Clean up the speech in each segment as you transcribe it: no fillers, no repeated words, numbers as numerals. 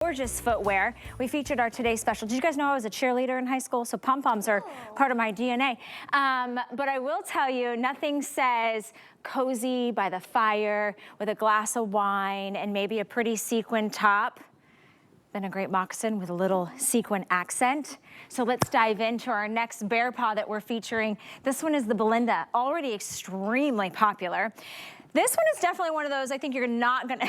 Gorgeous footwear. We featured our today's special. Did you guys know I was a cheerleader in high school? So pom-poms are part of my DNA. But I will tell you, nothing says cozy by the fire with a glass of wine and maybe a pretty sequin top than a great moccasin with a little sequin accent. So let's dive into our next bear paw that we're featuring. This one is the Belinda, already extremely popular. This one is definitely one of those I think you're not gonna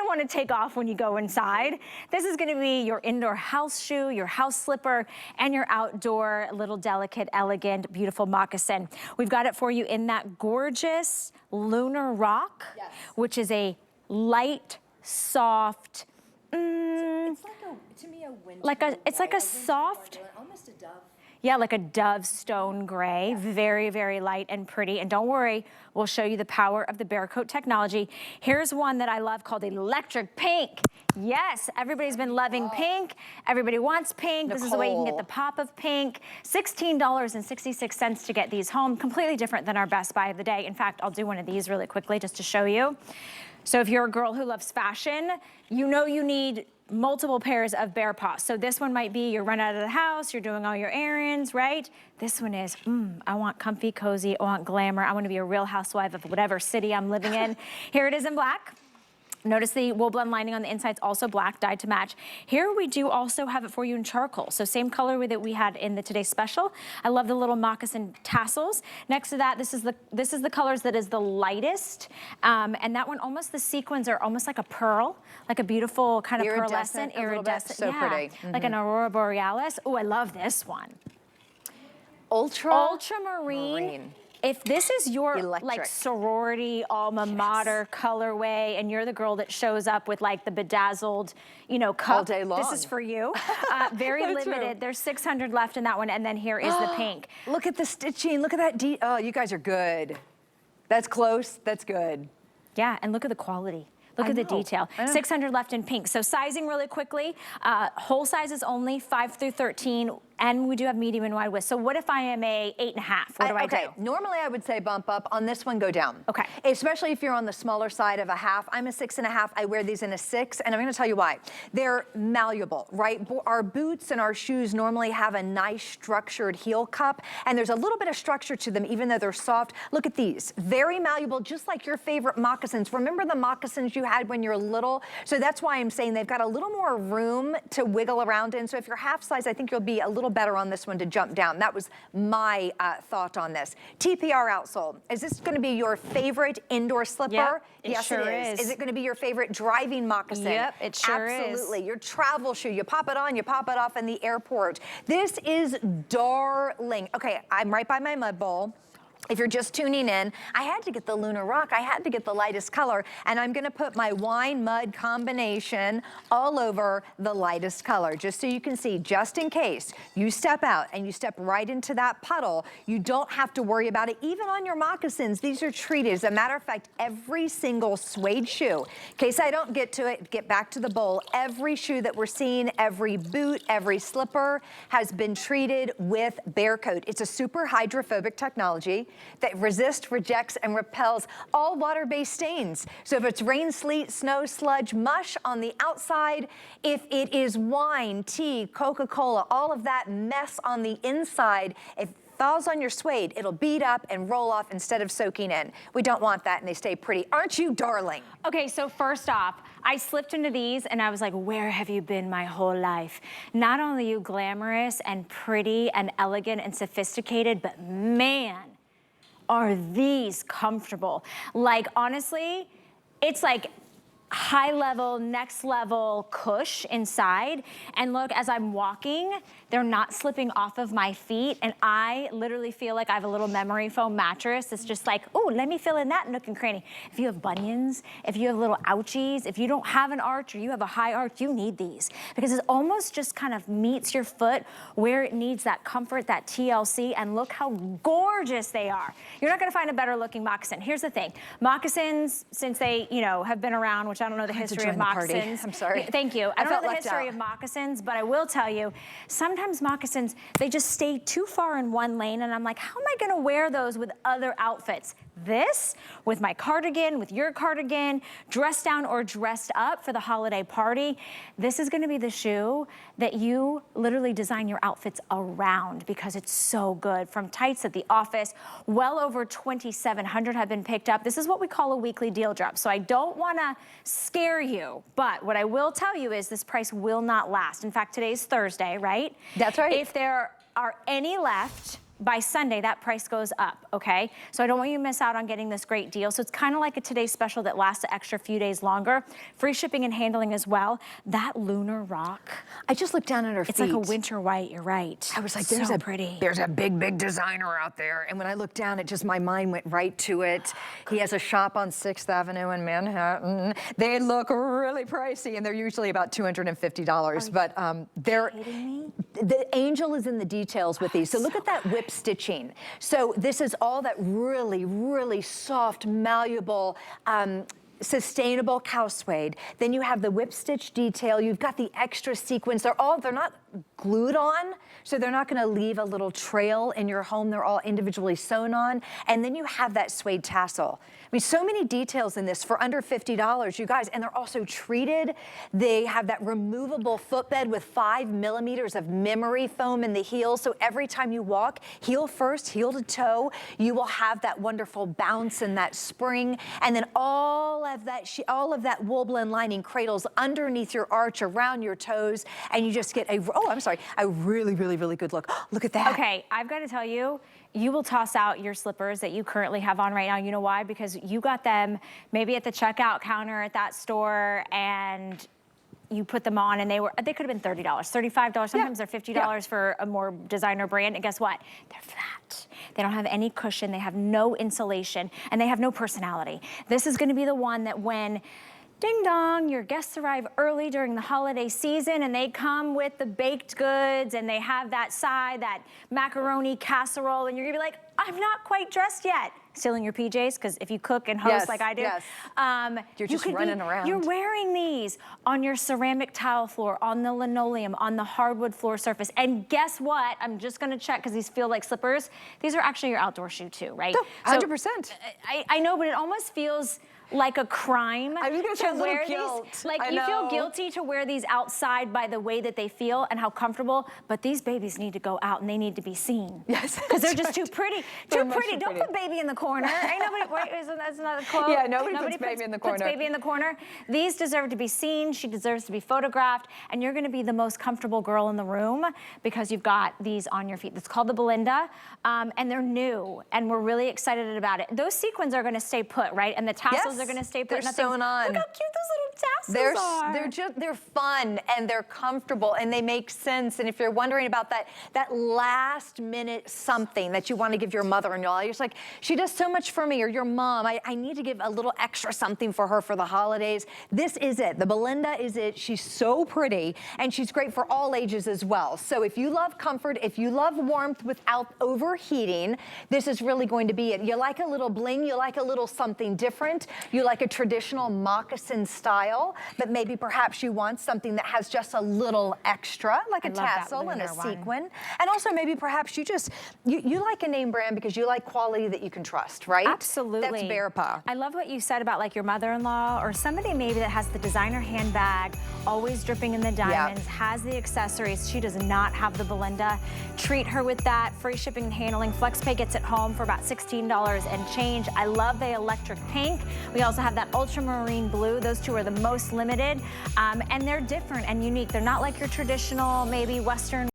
want to take off when you go inside. This is gonna be your indoor house shoe, your house slipper, and your outdoor little delicate, elegant, beautiful moccasin. We've got it for you in that gorgeous lunar rock, yes, which is a light, soft, it's like to me a winter, it's like a soft, almost a dove. Yeah, like a dove stone gray, very, very light and pretty. And don't worry, we'll show you the power of the Bear Coat technology. Here's one that I love called electric pink. Yes, everybody's been loving pink. Everybody wants pink. This is the way you can get the pop of pink. $16.66 to get these home. Completely different than our Best Buy of the day. In fact, I'll do one of these really quickly just to show you. So if you're a girl who loves fashion, you know you need multiple pairs of bear paws. So this one might be you're run out of the house, you're doing all your errands, right? This one is, I want comfy, cozy, I want glamour, I want to be a real housewife of whatever city I'm living in. Here it is in black. Notice the wool blend lining on the inside's also black, dyed to match. Here we do also have it for you in charcoal. So same color that we had in the today's special. I love the little moccasin tassels. Next to that, this is the colors that is the lightest. And that one, almost the sequins are almost like a pearl, like a beautiful kind of pearlescent, iridescent. So pretty. Like an aurora borealis. Oh, I love this one. Ultramarine. If this is your Electric. like sorority alma mater colorway and you're the girl that shows up with like the bedazzled, you know, cup, all day long, this is for you. Very limited. True. There's 600 left in that one, and then here is the pink. Look at the stitching. Look at that. Oh, you guys are good. That's close. That's good. Yeah, and look at the quality. Look at the detail. 600 left in pink. So sizing really quickly, whole sizes only, 5 through 13. And we do have medium and wide width. So what if I am a 8.5? What do I do? Normally I would say bump up. On this one, go down. Okay. Especially if you're on the smaller side of a half. I'm a 6.5. I wear these in a 6, and I'm going to tell you why. They're malleable, right? Our boots and our shoes normally have a nice structured heel cup, and there's a little bit of structure to them, even though they're soft. Look at these. Very malleable, just like your favorite moccasins. Remember the moccasins you had when you're little? So that's why I'm saying they've got a little more room to wiggle around in. So if you're half size, I think you'll be a little better on this one to jump down. That was my thought on this. TPR outsole. Is this going to be your favorite indoor slipper? Yep, yes, sure it is. Is it going to be your favorite driving moccasin? Yep, it sure is. Absolutely. Your travel shoe. You pop it on, you pop it off in the airport. This is darling. Okay, I'm right by my mud bowl. If you're just tuning in, I had to get the lunar rock. I had to get the lightest color, and I'm gonna put my wine mud combination all over the lightest color, just so you can see, just in case you step out and you step right into that puddle, you don't have to worry about it. Even on your moccasins, these are treated. As a matter of fact, every single suede shoe, in case I don't get to it, get back to the bowl, every shoe that we're seeing, every boot, every slipper has been treated with Bear Coat. It's a super hydrophobic technology that resists, rejects, and repels all water-based stains. So if it's rain, sleet, snow, sludge, mush on the outside, if it is wine, tea, Coca-Cola, all of that mess on the inside, if it falls on your suede, it'll bead up and roll off instead of soaking in. We don't want that, and they stay pretty. Aren't you, darling? Okay, so first off, I slipped into these and I was like, where have you been my whole life? Not only are you glamorous and pretty and elegant and sophisticated, but man, are these comfortable. Like, honestly, it's like high level, next level cush inside. And look, as I'm walking, they're not slipping off of my feet. And I literally feel like I have a little memory foam mattress. It's just like, oh, let me fill in that nook and cranny. If you have bunions, if you have little ouchies, if you don't have an arch or you have a high arch, you need these. Because it almost just kind of meets your foot where it needs that comfort, that TLC, and look how gorgeous they are. You're not gonna find a better looking moccasin. Here's the thing, moccasins, since they, you know, have been around, which I don't know the history of moccasins. I'm sorry. Thank you. I don't know the history of moccasins, but I will tell you, sometimes moccasins, they just stay too far in one lane, and I'm like, how am I gonna wear those with other outfits? this with my cardigan, with your cardigan, dressed down or dressed up for the holiday party, this is gonna be the shoe that you literally design your outfits around because it's so good. From tights at the office, well over 2,700 have been picked up. This is what we call a weekly deal drop. So I don't wanna scare you, but what I will tell you is this price will not last. In fact, today's Thursday, right? That's right. If there are any left, by Sunday, that price goes up, okay? So I don't want you to miss out on getting this great deal. So it's kind of like a today's special that lasts an extra few days longer. Free shipping and handling as well. That lunar rock. I just looked down at her feet. It's like a winter white, you're right. I was like, so pretty. There's a big, big designer out there. And when I looked down, my mind went right to it. He has a shop on 6th Avenue in Manhattan. They look really pricey, and they're usually about $250. But they're, the angel is in the details with these. So look at that whip stitching. So this is all that really, really soft, malleable, sustainable cow suede. Then you have the whip stitch detail. You've got the extra sequins. They're not glued on, so they're not gonna leave a little trail in your home. They're all individually sewn on. And then you have that suede tassel. I mean, so many details in this for under $50, you guys, and they're also treated. They have that removable footbed with 5 millimeters of memory foam in the heel, so every time you walk, heel first, heel to toe, you will have that wonderful bounce and that spring, and then all of that wool blend lining cradles underneath your arch, around your toes, and you just get a really, really, really good look. Look at that. Okay, I've got to tell you, you will toss out your slippers that you currently have on right now. You know why? Because you got them maybe at the checkout counter at that store and you put them on and they could have been $30, $35, sometimes they're $50 for a more designer brand. And guess what? They're flat. They don't have any cushion, they have no insulation, and they have no personality. This is gonna be the one that when ding dong, your guests arrive early during the holiday season and they come with the baked goods and they have that side, that macaroni casserole, and you're gonna be like, I'm not quite dressed yet. Still in your PJs, because if you cook and host like I do, you're just running around. You're wearing these on your ceramic tile floor, on the linoleum, on the hardwood floor surface. And guess what? I'm just gonna check because these feel like slippers. These are actually your outdoor shoe too, right? 100%. So, I know, but it almost feels like a crime to wear guilt. these. Like you feel guilty to wear these outside by the way that they feel and how comfortable, but these babies need to go out and they need to be seen. Yes. Because they're just too pretty. Don't put baby in the corner. Ain't nobody, wait, that's another quote. Yeah, nobody puts baby in the corner. Puts baby in the corner. These deserve to be seen. She deserves to be photographed. And you're gonna be the most comfortable girl in the room because you've got these on your feet. It's called the Belinda, and they're new, and we're really excited about it. Those sequins are gonna stay put, right? And the tassels are gonna stay put. They're sewn on. Look how cute those little tassels are. They're fun and they're comfortable and they make sense. And if you're wondering about that last minute something that you want to give your mother-in-law, you're just like, she does so much for me, or your mom, I need to give a little extra something for her for the holidays. This is it. The Belinda is it. She's so pretty and she's great for all ages as well. So if you love comfort, if you love warmth without overheating, this is really going to be it. You like a little bling, you like a little something different, you like a traditional moccasin style, but maybe perhaps you want something that has just a little extra, like a tassel and a sequin. And also maybe perhaps you like a name brand because you like quality that you can trust, right? Absolutely. That's BEARPAW. I love what you said about like your mother-in-law or somebody maybe that has the designer handbag, always dripping in the diamonds, has the accessories. She does not have the Belinda. Treat her with that. Free shipping and handling. FlexPay gets it home for about $16 and change. I love the electric pink. We also have that ultramarine blue. Those two are the most limited, and they're different and unique. They're not like your traditional, maybe Western